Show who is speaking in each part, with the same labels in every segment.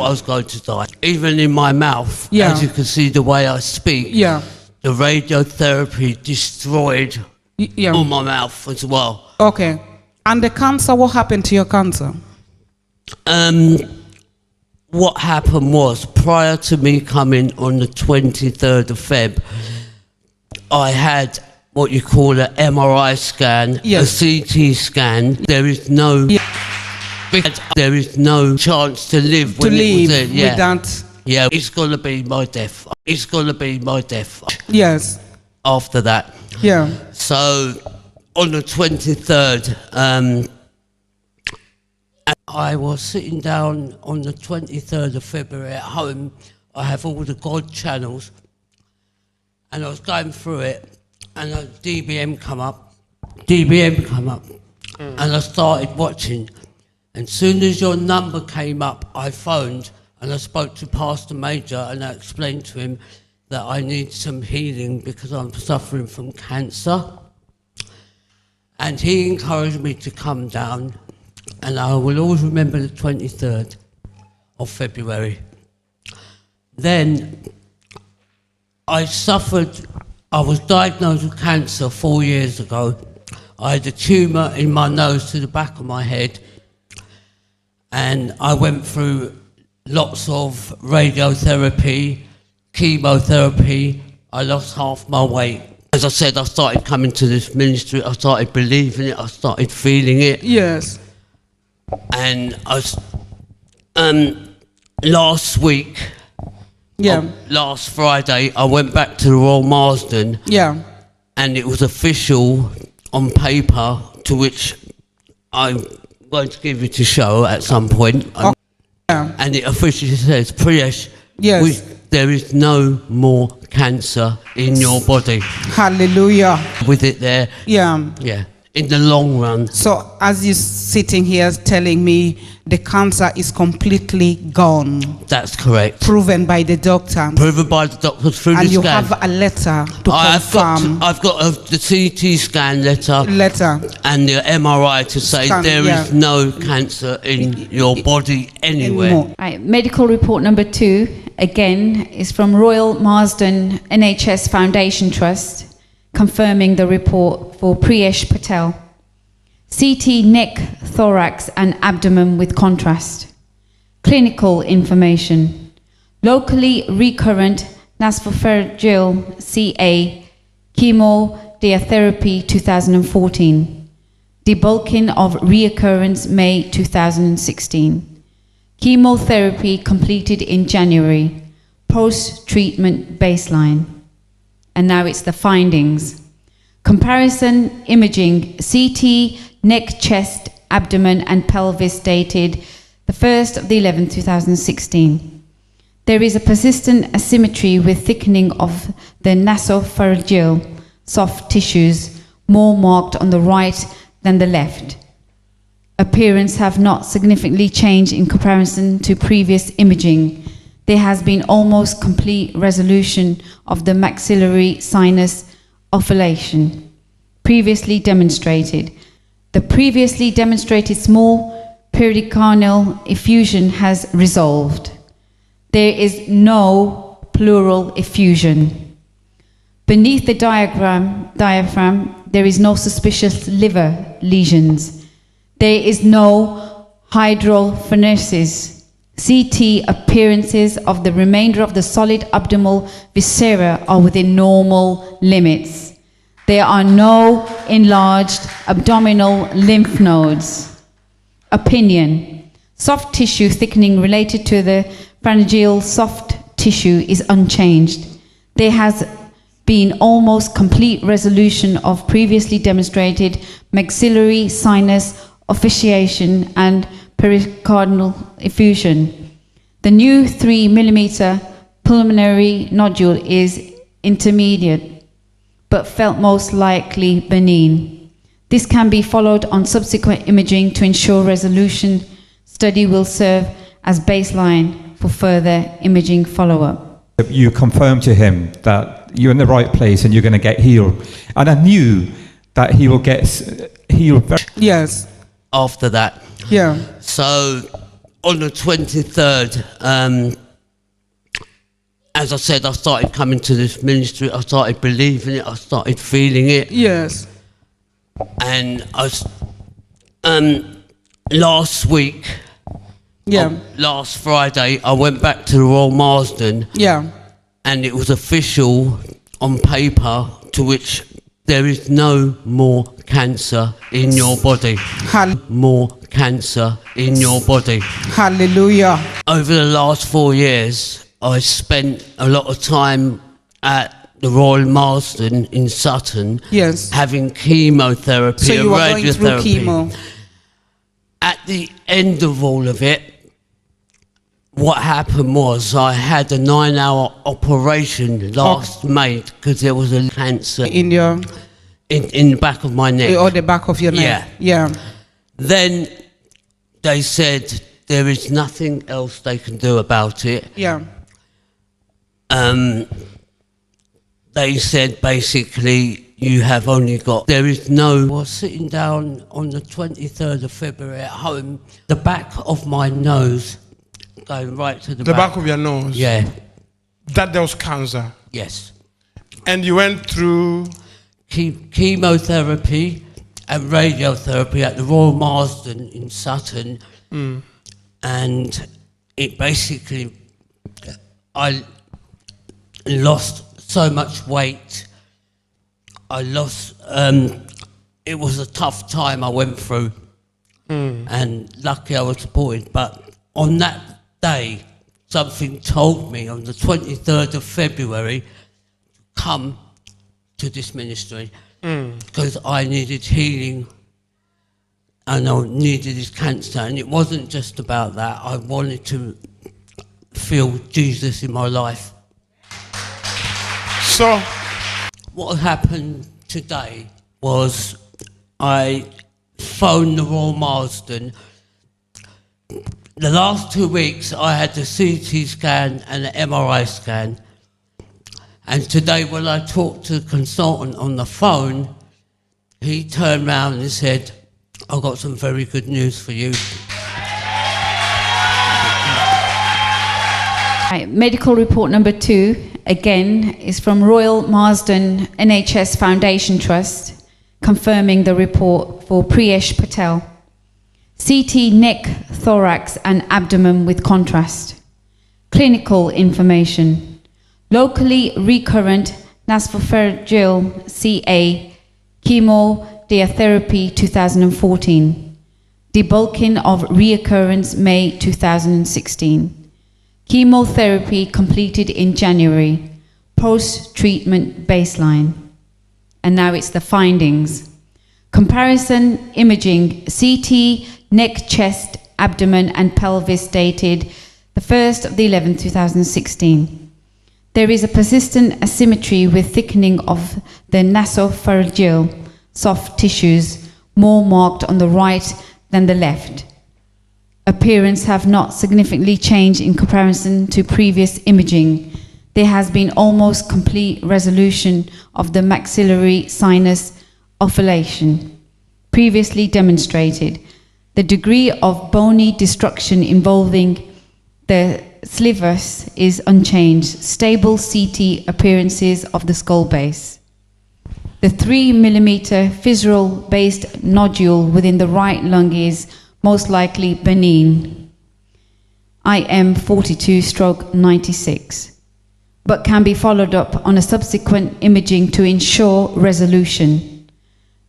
Speaker 1: I was going to die. Even in my mouth, as you can see the way I speak, the radiotherapy destroyed all my mouth as well.
Speaker 2: Okay. And the cancer, what happened to your cancer?
Speaker 1: What happened was, prior to me coming on the 23rd of Feb, I had what you call an MRI scan, a CT scan. There is no chance to live when it was in.
Speaker 2: With that.
Speaker 1: Yeah, it's gonna be my death. It's gonna be my death.
Speaker 2: Yes.
Speaker 1: After that.
Speaker 2: Yeah.
Speaker 1: So on the 23rd, I was sitting down on the 23rd of February at home. I have all the God channels, and I was going through it, and a DBM come up, and I started watching. And soon as your number came up, I phoned, and I spoke to Pastor Major, and I explained to him that I need some healing because I'm suffering from cancer. And he encouraged me to come down, and I will always remember the 23rd of February. Then I was diagnosed with cancer 4 years ago. I had a tumour in my nose to the back of my head, and I went through lots of radiotherapy, chemotherapy. I lost half my weight. As I said, I started coming to this ministry, I started believing it, I started feeling it.
Speaker 2: Yes.
Speaker 1: And I was, last week, last Friday, I went back to the Royal Marsden.
Speaker 2: Yeah.
Speaker 1: And it was official on paper, to which I'm going to give you to show at some point. And it officially says, Priyesh, there is no more cancer in your body.
Speaker 2: Hallelujah.
Speaker 1: With it there.
Speaker 2: Yeah.
Speaker 1: Yeah. In the long run.
Speaker 2: So as you're sitting here telling me the cancer is completely gone.
Speaker 1: That's correct.
Speaker 2: Proven by the doctor.
Speaker 1: Proven by the doctor through
Speaker 2: and
Speaker 1: the scan.
Speaker 2: And you have a letter to confirm.
Speaker 1: I've got the CT scan letter. And the MRI to say there is no cancer in your body anywhere.
Speaker 3: Right, medical report number 2, again, is from Royal Marsden NHS Foundation Trust, confirming the report for Priyesh Patel. CT neck, thorax and abdomen with contrast. Clinical information. Locally recurrent nasopharyngeal CA, chemotherapy 2014. Debulking of reoccurrence May 2016. Chemotherapy completed in January. Post-treatment baseline. And now it's the findings. Comparison imaging, CT, neck, chest, abdomen and pelvis dated the 1st of the 11th, 2016. There is a persistent asymmetry with thickening of the nasopharyngeal soft tissues, more marked on the right than the left. Appearance have not significantly changed in comparison to previous imaging. There has been almost complete resolution of the maxillary sinus ovulation, previously demonstrated. The previously demonstrated small pericardial effusion has resolved. There is no pleural effusion. Beneath the diaphragm, there is no suspicious liver lesions. There is no hydrophonesis. CT appearances of the remainder of the solid abdominal viscera are within normal limits. There are no enlarged abdominal lymph nodes. Opinion. Soft tissue thickening related to the pharyngeal soft tissue is unchanged. There has been almost complete resolution of previously demonstrated maxillary sinus officiation and pericardial effusion. The new 3 mm pulmonary nodule is intermediate, but felt most likely benign. This can be followed on subsequent imaging to ensure resolution. Study will serve as baseline for further imaging follow-up.
Speaker 4: You confirmed to him that you're in the right place and you're going to get healed. And I knew that he will get healed.
Speaker 2: Yes.
Speaker 1: After that.
Speaker 2: Yeah.
Speaker 1: So on the 23rd, as I said, I started coming to this ministry, I started believing it, I started feeling it.
Speaker 2: Yes.
Speaker 1: And I was, last week,
Speaker 2: Yeah.
Speaker 1: last Friday, I went back to the Royal Marsden,
Speaker 2: Yeah.
Speaker 1: and it was official on paper, to which there is no more cancer in your body. More cancer in your body.
Speaker 2: Hallelujah.
Speaker 1: Over the last 4 years, I spent a lot of time at the Royal Marsden in Sutton,
Speaker 2: Yes.
Speaker 1: having chemotherapy
Speaker 2: So
Speaker 1: and
Speaker 2: you were going through
Speaker 1: radiotherapy.
Speaker 2: chemo.
Speaker 1: At the end of all of it, what happened was I had a 9-hour operation last May because there was a cancer
Speaker 2: In your,
Speaker 1: in the back of my neck.
Speaker 2: or the back of your neck. Yeah.
Speaker 1: Then they said there is nothing else they can do about it.
Speaker 2: Yeah.
Speaker 1: They said basically you have only got, there is no, I was sitting down on the 23rd of February at home, the back of my nose going right to the
Speaker 5: The back of your nose.
Speaker 1: Yeah,
Speaker 5: That there was cancer.
Speaker 1: yes.
Speaker 5: And you went through.
Speaker 1: Chemotherapy and radiotherapy at the Royal Marsden in Sutton. And it basically, I lost so much weight. I lost, it was a tough time I went through. And lucky I was supported. But on that day, something told me on the 23rd of February to come to this ministry because I needed healing and I needed this cancer. And it wasn't just about that. I wanted to feel Jesus in my life.
Speaker 5: So,
Speaker 1: What happened today was I phoned the Royal Marsden. The last 2 weeks I had the CT scan and the MRI scan. And today when I talked to the consultant on the phone, he turned around and said, I've got some very good news for you.
Speaker 3: Right, medical report number 2, again, is from Royal Marsden NHS Foundation Trust, confirming the report for Priyesh Patel. CT neck, thorax and abdomen with contrast. Clinical information. Locally recurrent nasopharyngeal CA, chemotherapy 2014. Debulking of reoccurrence May 2016. Chemotherapy completed in January. Post-treatment baseline. And now it's the findings. Comparison imaging CT, neck, chest, abdomen and pelvis dated the 1st of the 11th, 2016. There is a persistent asymmetry with thickening of the nasopharyngeal soft tissues, more marked on the right than the left. Appearance have not significantly changed in comparison to previous imaging. There has been almost complete resolution of the maxillary sinus ovulation, previously demonstrated. The degree of bony destruction involving the slivers is unchanged. Stable CT appearances of the skull base. The 3 mm fissure-based nodule within the right lung is most likely benign. IM 42/96, but can be followed up on a subsequent imaging to ensure resolution.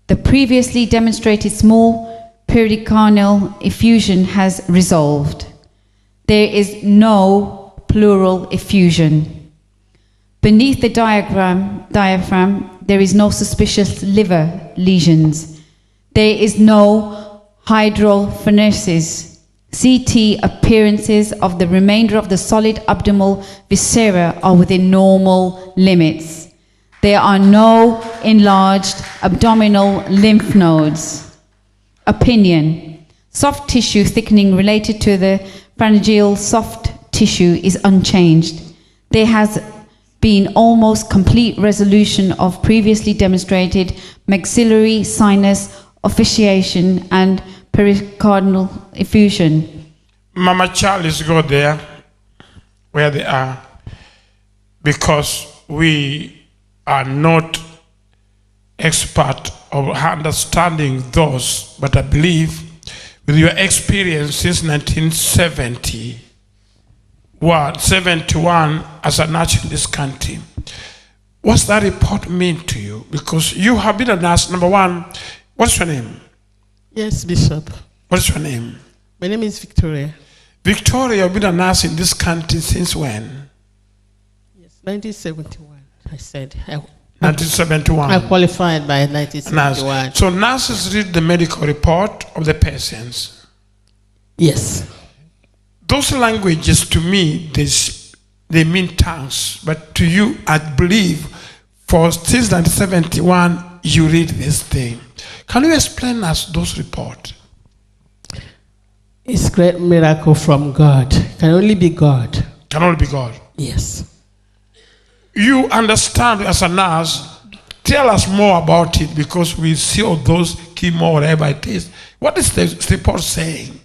Speaker 3: The previously demonstrated small pericardial effusion has resolved. There is no pleural effusion. Beneath the diaphragm, there is no suspicious liver lesions. There is no hydrophonesis. CT appearances of the remainder of the solid abdominal viscera are within normal limits. There are no enlarged abdominal lymph nodes. Opinion. Soft tissue thickening related to the pharyngeal soft tissue is unchanged. There has been almost complete resolution of previously demonstrated maxillary sinus officiation and pericardial effusion.
Speaker 5: Mama Charles, go there where they are, because we are not expert of understanding those, but I believe with your experience since 1971 as a nurse in this country, what's that report mean to you? Because you have been a nurse. Number one, what's your name?
Speaker 6: Yes, Bishop.
Speaker 5: What's your name?
Speaker 6: My name is Victoria.
Speaker 5: Victoria, you've been a nurse in this country since when?
Speaker 6: Yes, 1971, I said.
Speaker 5: 1971.
Speaker 6: I qualified by 1971.
Speaker 5: Nurse. So nurses read the medical report of the patients.
Speaker 6: Yes.
Speaker 5: Those languages to me, they mean tongues. But to you, I believe, since 1971, you read this thing. Can you explain us those reports?
Speaker 6: It's great miracle from God. Can only be God.
Speaker 5: Can only be God.
Speaker 6: Yes.
Speaker 5: You understand as a nurse. Tell us more about it, because we see all those chemo, whatever it is. What is the report saying?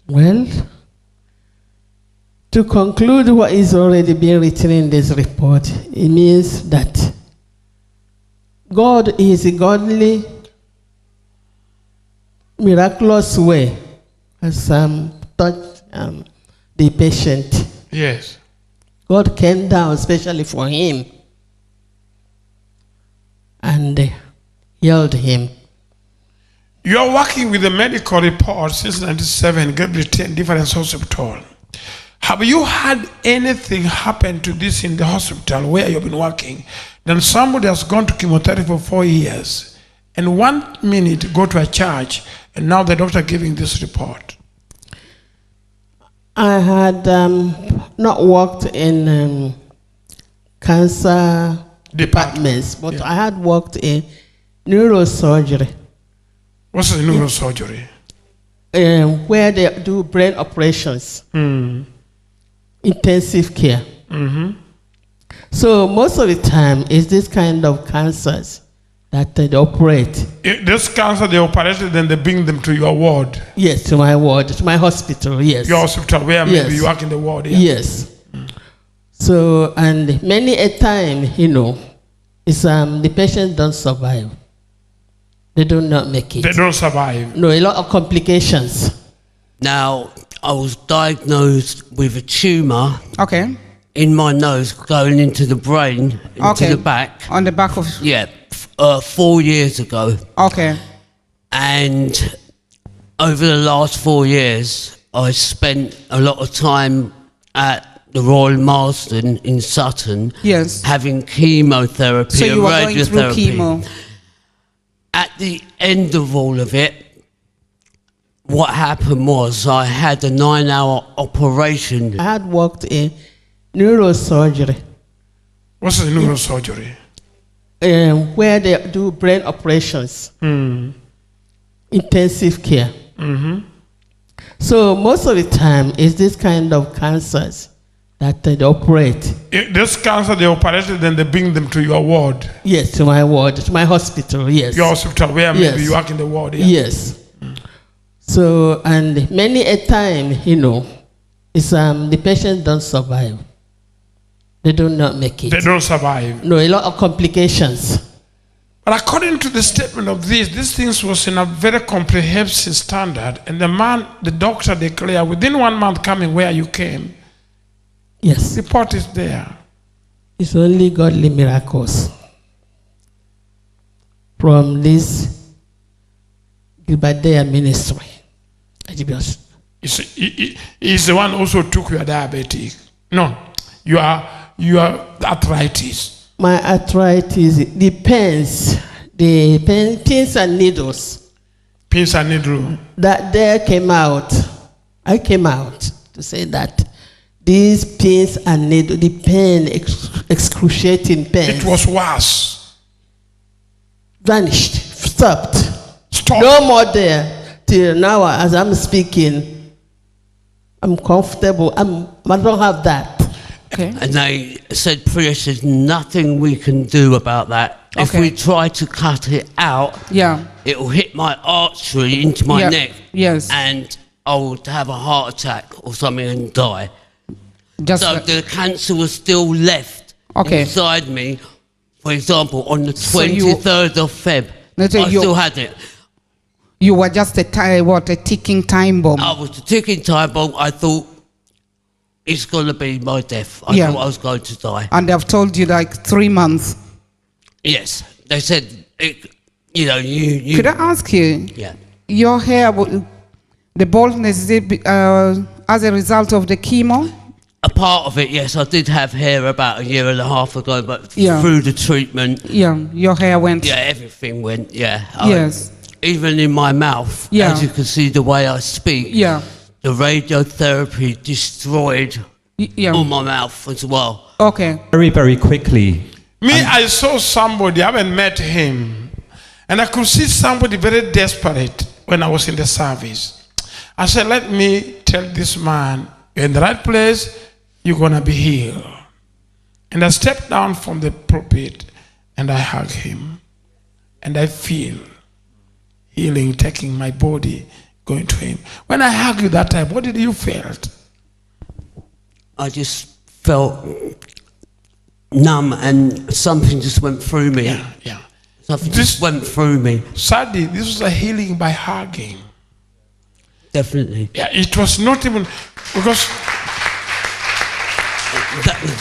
Speaker 6: Well, to conclude what is already being written in this report, it means that God is a godly, miraculous way has touched the patient.
Speaker 5: Yes.
Speaker 6: God came down especially for him and healed him.
Speaker 5: You are working with the medical report since 1997, Gilbert Deya, different hospital. Have you had anything happen to this in the hospital where you've been working? Then somebody has gone to chemotherapy for 4 years, and 1 minute go to a church, and now the doctor giving this report.
Speaker 6: I had not worked in cancer departments, but
Speaker 5: yeah.
Speaker 6: I had worked in neurosurgery.
Speaker 5: What's the neurosurgery?
Speaker 6: Where they do brain operations, intensive care.
Speaker 5: Mm-hmm.
Speaker 6: So most of the time, it's this kind of cancers that they operate.
Speaker 5: This cancer they operated, then they bring them to your ward.
Speaker 6: Yes, to my ward, to my hospital, yes.
Speaker 5: Your hospital, where
Speaker 6: Yes.
Speaker 5: maybe you work in the ward. Yeah.
Speaker 6: Yes. So, and many a time, it's, the patients don't survive. They do not make it.
Speaker 5: They don't survive.
Speaker 6: No, a lot of complications.
Speaker 1: Now, I was diagnosed with a tumour
Speaker 2: Okay.
Speaker 1: in my nose going into the brain, into
Speaker 2: Okay.
Speaker 1: the back.
Speaker 2: On the back of.
Speaker 1: Yeah, 4 years ago.
Speaker 2: Okay.
Speaker 1: And over the last 4 years, I spent a lot of time at the Royal Marsden in Sutton,
Speaker 2: Yes.
Speaker 1: having chemotherapy
Speaker 2: So
Speaker 1: and
Speaker 2: you were going through
Speaker 1: radiotherapy.
Speaker 2: chemo.
Speaker 1: At the end of all of it, what happened was I had a 9-hour operation.
Speaker 6: I had worked in neurosurgery,
Speaker 5: What's the neurosurgery?
Speaker 6: where they do brain operations, intensive care.
Speaker 5: Mm-hmm.
Speaker 6: So most of the time, it's this kind of cancers that they operate.
Speaker 5: This cancer they operated, then they bring them to your ward.
Speaker 6: Yes, to my ward, to my hospital, yes.
Speaker 5: Your hospital, where
Speaker 6: Yes.
Speaker 5: maybe you work in the ward. Yeah.
Speaker 6: Yes. So, and many a time, it's, the patients don't survive. They do not make it.
Speaker 5: They don't survive.
Speaker 6: No, a lot of complications.
Speaker 5: But according to the statement of these things was in a very comprehensive standard, and the doctor declared within 1 month coming where you came,
Speaker 6: Yes.
Speaker 5: report is there.
Speaker 6: It's only godly miracles from this Gilbert Deya ministry.
Speaker 5: He's the one also took your diabetic. No, your arthritis.
Speaker 6: My arthritis depends. The pins and needles
Speaker 5: Pins and needle.
Speaker 6: that there came out. I came out to say that these pins and needles, the pain, excruciating pain,
Speaker 5: It was worse.
Speaker 6: vanished, stopped.
Speaker 5: Stop.
Speaker 6: No more there. Till now, as I'm speaking, I'm comfortable. I don't have that.
Speaker 2: Okay.
Speaker 1: And they said, Prius, there's nothing we can do about that. If
Speaker 2: Okay.
Speaker 1: we try to cut it out,
Speaker 2: Yeah.
Speaker 1: it will hit my artery into my
Speaker 2: Yeah.
Speaker 1: neck.
Speaker 2: Yes.
Speaker 1: And I would have a heart attack or something and die.
Speaker 2: Just
Speaker 1: So the cancer was still left
Speaker 2: Okay.
Speaker 1: inside me. For example, on the
Speaker 2: So you-
Speaker 1: 23rd of Feb,
Speaker 2: No, so
Speaker 1: I
Speaker 2: you-
Speaker 1: still had it.
Speaker 2: you were just a ticking time bomb.
Speaker 1: I was a ticking time bomb. I thought it's going to be my death. I
Speaker 2: Yeah.
Speaker 1: thought I was going to die.
Speaker 2: And they've told you like 3 months.
Speaker 1: Yes, they said, you know, you.
Speaker 2: Could I ask you,
Speaker 1: Yeah.
Speaker 2: your hair, the baldness, is it as a result of the chemo?
Speaker 1: A part of it, yes. I did have hair about a year and a half ago, but
Speaker 2: Yeah.
Speaker 1: through the treatment,
Speaker 2: Yeah, your hair went.
Speaker 1: yeah, everything went, yeah.
Speaker 2: Yes.
Speaker 1: Even in my mouth,
Speaker 2: Yeah.
Speaker 1: as you can see the way I speak,
Speaker 2: Yeah.
Speaker 1: the radiotherapy destroyed
Speaker 2: Yeah.
Speaker 1: all my mouth as well.
Speaker 2: Okay.
Speaker 4: Very, very quickly.
Speaker 5: Me, I saw somebody, I haven't met him, and I could see somebody very desperate when I was in the service. I said, let me tell this man, you're in the right place, you're going to be healed. And I stepped down from the pulpit and I hug him. And I feel healing taking my body, going to him. When I hug you that time, what did you feel?
Speaker 1: I just felt numb and something just went through me.
Speaker 5: Yeah.
Speaker 1: Something just went through me,
Speaker 5: Sadly, this was a healing by hugging.
Speaker 1: definitely.
Speaker 5: Yeah, it was not even, because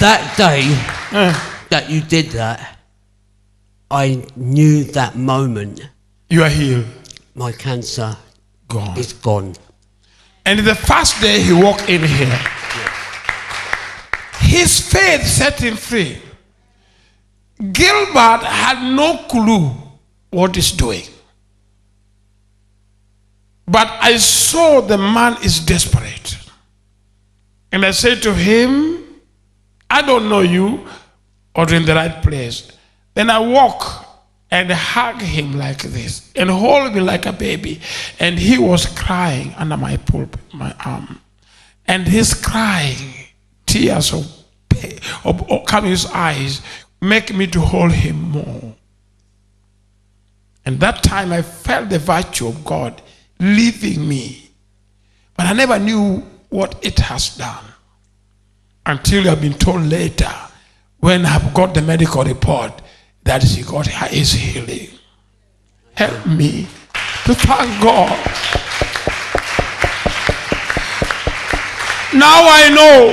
Speaker 1: That day that you did that, I knew that moment
Speaker 5: you are healed.
Speaker 1: my cancer
Speaker 5: Gone.
Speaker 1: is gone.
Speaker 5: And the first day he walked in here, his faith set him free. Gilbert had no clue what he's doing. But I saw the man is desperate. And I said to him, I don't know you, or in the right place. Then I walk and hug him like this and hold me like a baby. And he was crying under my pulpit, my arm. And his crying, tears of pain, coming his eyes, make me to hold him more. And that time I felt the virtue of God leaving me. But I never knew what it has done until I've been told later, when I've got the medical report, that he got his healing. Help me to thank God. Now I know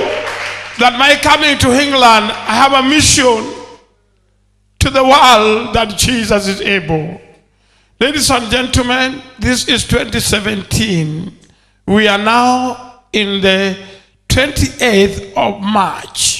Speaker 5: that my coming to England, I have a mission to the world that Jesus is able. Ladies and gentlemen, this is 2017. We are now in the 28th of March.